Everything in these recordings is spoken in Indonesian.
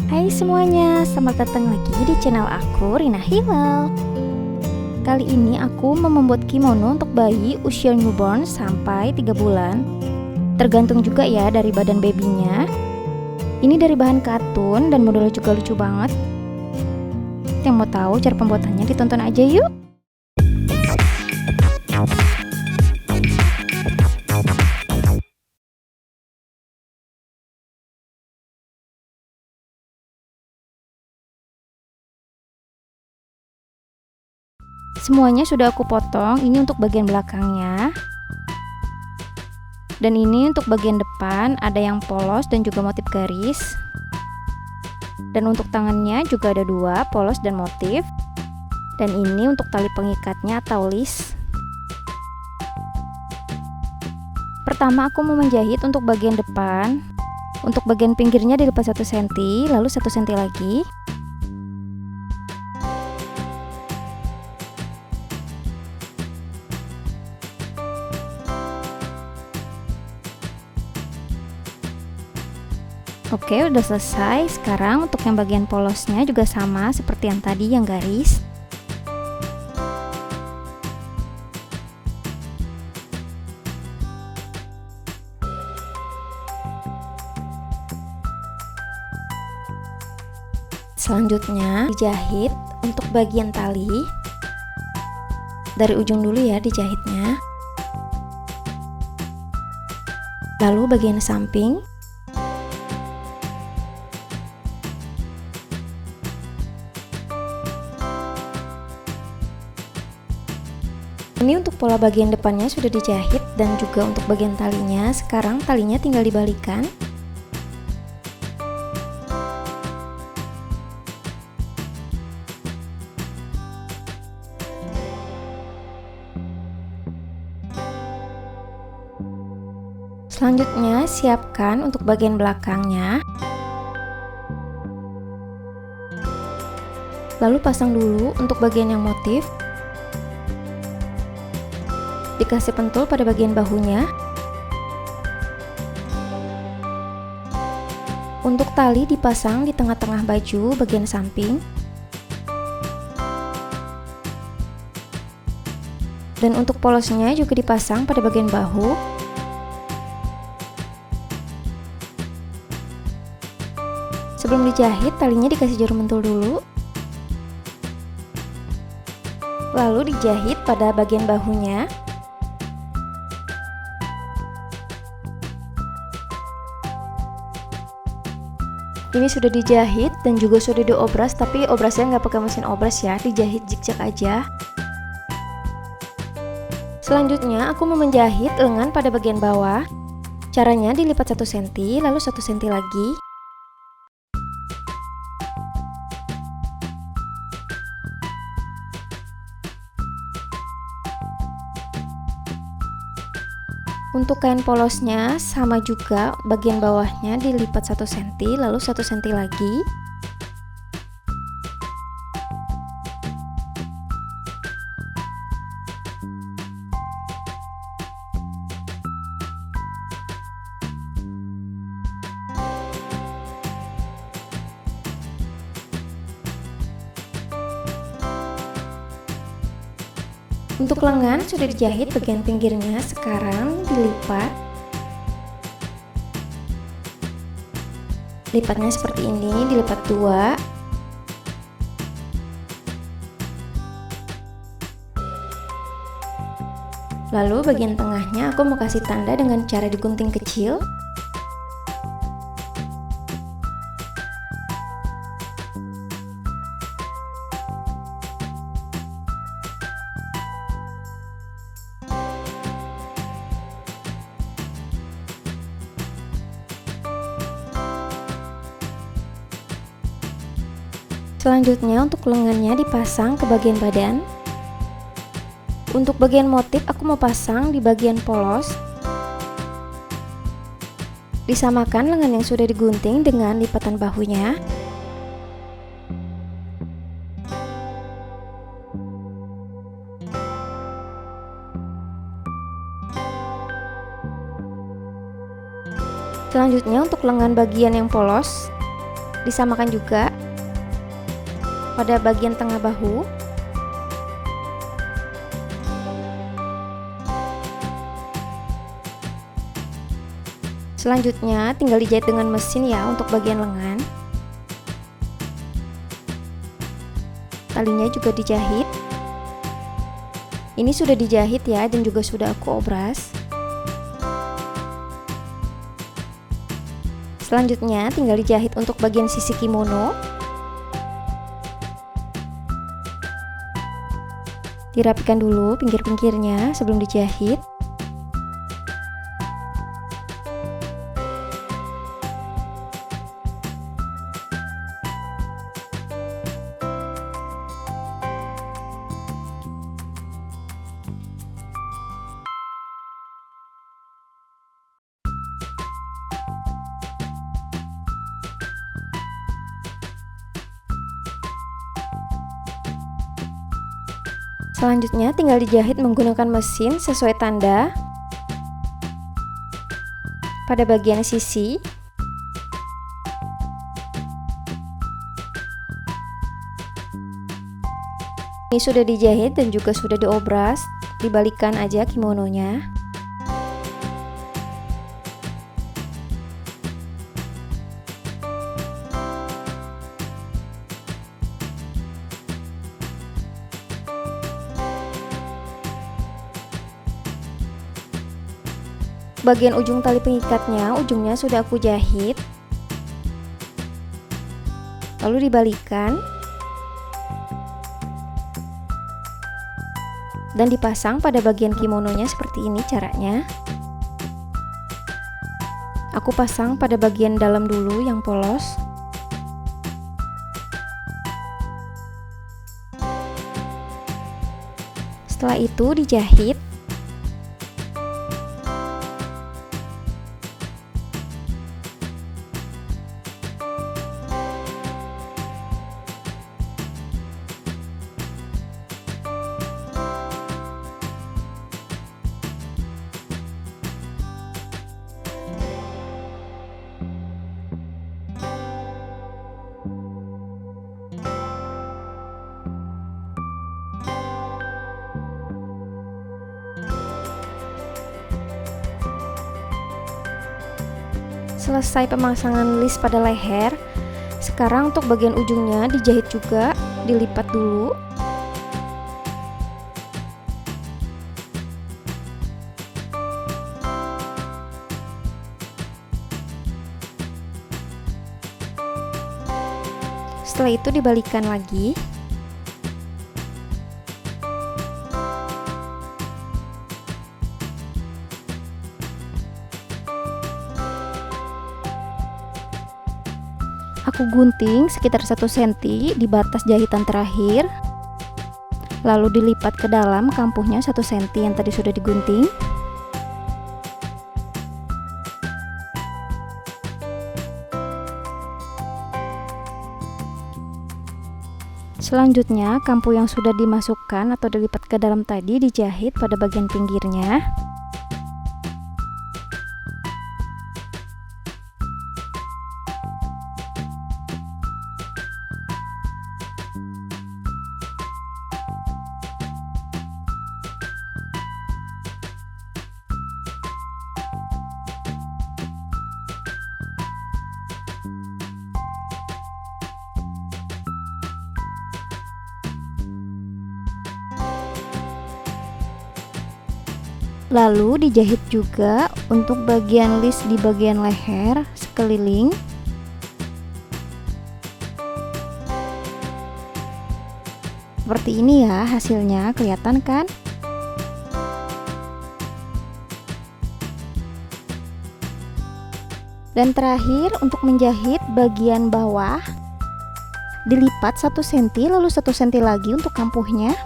Hai semuanya, selamat datang lagi di channel aku, Rina Hilal. Kali ini aku mau membuat kimono untuk bayi usia newborn sampai 3 bulan. Tergantung juga ya dari badan babynya. Ini dari bahan katun dan modelnya juga lucu banget. Yang mau tahu cara pembuatannya ditonton aja yuk. Semuanya sudah aku potong, ini untuk bagian belakangnya. Dan ini untuk bagian depan, ada yang polos dan juga motif garis. Dan untuk tangannya juga ada 2, polos dan motif. Dan ini untuk tali pengikatnya atau list. Pertama aku mau menjahit untuk bagian depan. Untuk bagian pinggirnya dilipat 1 cm, lalu 1 cm lagi. Oke, udah selesai. Sekarang untuk yang bagian polosnya juga sama seperti yang tadi, yang garis. Selanjutnya dijahit untuk bagian tali. Dari ujung dulu ya dijahitnya. Lalu bagian samping. Ini untuk pola bagian depannya sudah dijahit dan juga untuk bagian talinya. Sekarang talinya tinggal dibalikan. Selanjutnya siapkan untuk bagian belakangnya. Lalu pasang dulu untuk bagian yang motif. Dikasih pentul pada bagian bahunya. Untuk tali dipasang di tengah-tengah baju bagian samping. Dan untuk polosnya juga dipasang pada bagian bahu. Sebelum dijahit, talinya dikasih jarum pentul dulu. Lalu dijahit pada bagian bahunya. Ini sudah dijahit dan juga sudah diobras, tapi obrasnya nggak pakai mesin obras ya, dijahit zigzag aja. Selanjutnya aku mau menjahit lengan pada bagian bawah. Caranya dilipat 1 cm, lalu 1 cm lagi. Untuk kain polosnya sama juga, bagian bawahnya dilipat 1 cm, lalu 1 cm lagi. Untuk lengan sudah dijahit bagian pinggirnya, sekarang dilipat. Lipatnya seperti ini, dilipat 2. Lalu bagian tengahnya aku mau kasih tanda dengan cara digunting kecil. Selanjutnya untuk lengannya dipasang ke bagian badan. Untuk bagian motif aku mau pasang di bagian polos. Disamakan lengan yang sudah digunting dengan lipatan bahunya. Selanjutnya untuk lengan bagian yang polos Disamakan juga pada bagian tengah bahu. Selanjutnya tinggal dijahit dengan mesin ya untuk bagian lengan. Talinya juga dijahit. Ini sudah dijahit ya, dan juga sudah aku obras. Selanjutnya tinggal dijahit untuk bagian sisi kimono. Dirapikan dulu pinggir-pinggirnya sebelum dijahit. Selanjutnya tinggal dijahit menggunakan mesin sesuai tanda pada bagian sisi. Ini sudah dijahit dan juga sudah diobras, dibalikkan aja kimononya. Bagian ujung tali pengikatnya, ujungnya sudah aku jahit. Lalu dibalikkan dan dipasang pada bagian kimononya seperti ini caranya. Aku pasang pada bagian dalam dulu yang polos. Setelah itu dijahit. Selesai pemasangan list pada leher. Sekarang untuk bagian ujungnya dijahit juga, dilipat dulu. Setelah itu dibalikkan lagi. Aku gunting sekitar 1 cm di batas jahitan terakhir, lalu dilipat ke dalam kampuhnya 1 cm yang tadi sudah digunting. Selanjutnya kampuh yang sudah dimasukkan atau dilipat ke dalam tadi dijahit pada bagian pinggirnya. Lalu dijahit juga untuk bagian list di bagian leher sekeliling. Seperti ini ya hasilnya, kelihatan kan? Dan terakhir untuk menjahit bagian bawah, dilipat 1 cm lalu 1 cm lagi untuk kampuhnya.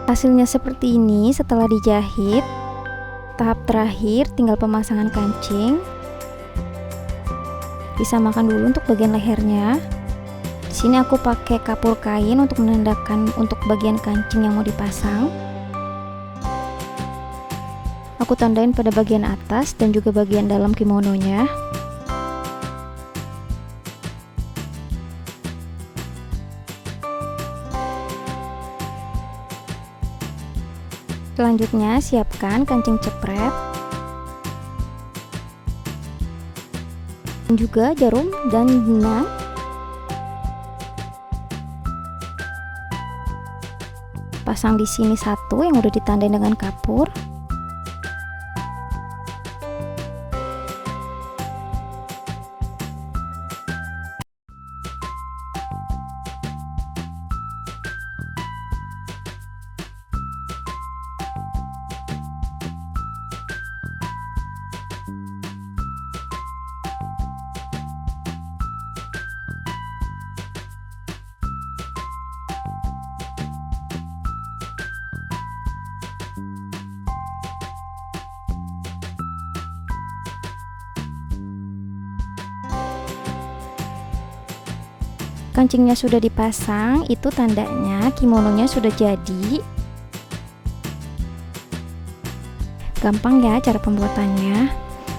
Hasilnya seperti ini setelah dijahit. Tahap terakhir tinggal pemasangan kancing. Disamakan dulu untuk bagian lehernya. Di sini aku pakai kapur kain untuk menandakan untuk bagian kancing yang mau dipasang. Aku tandain pada bagian atas dan juga bagian dalam kimononya. Selanjutnya siapkan kancing cepret dan juga jarum dan benang. Pasang di sini satu yang udah ditandain dengan kapur. Kancingnya sudah dipasang, itu tandanya kimononya sudah jadi. Gampang ya cara pembuatannya.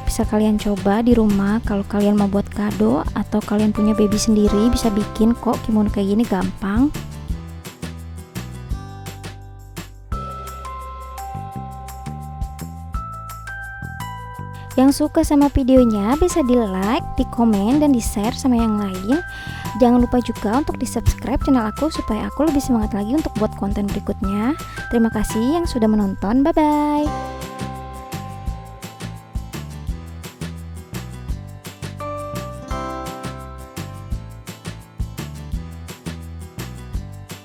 Bisa kalian coba di rumah kalau kalian mau buat kado atau kalian punya baby sendiri, bisa bikin kok kimono kayak gini, gampang. Yang suka sama videonya bisa di like, di komen, dan di share sama yang lain. Jangan lupa juga untuk di subscribe channel aku supaya aku lebih semangat lagi untuk buat konten berikutnya. Terima kasih yang sudah menonton, bye bye.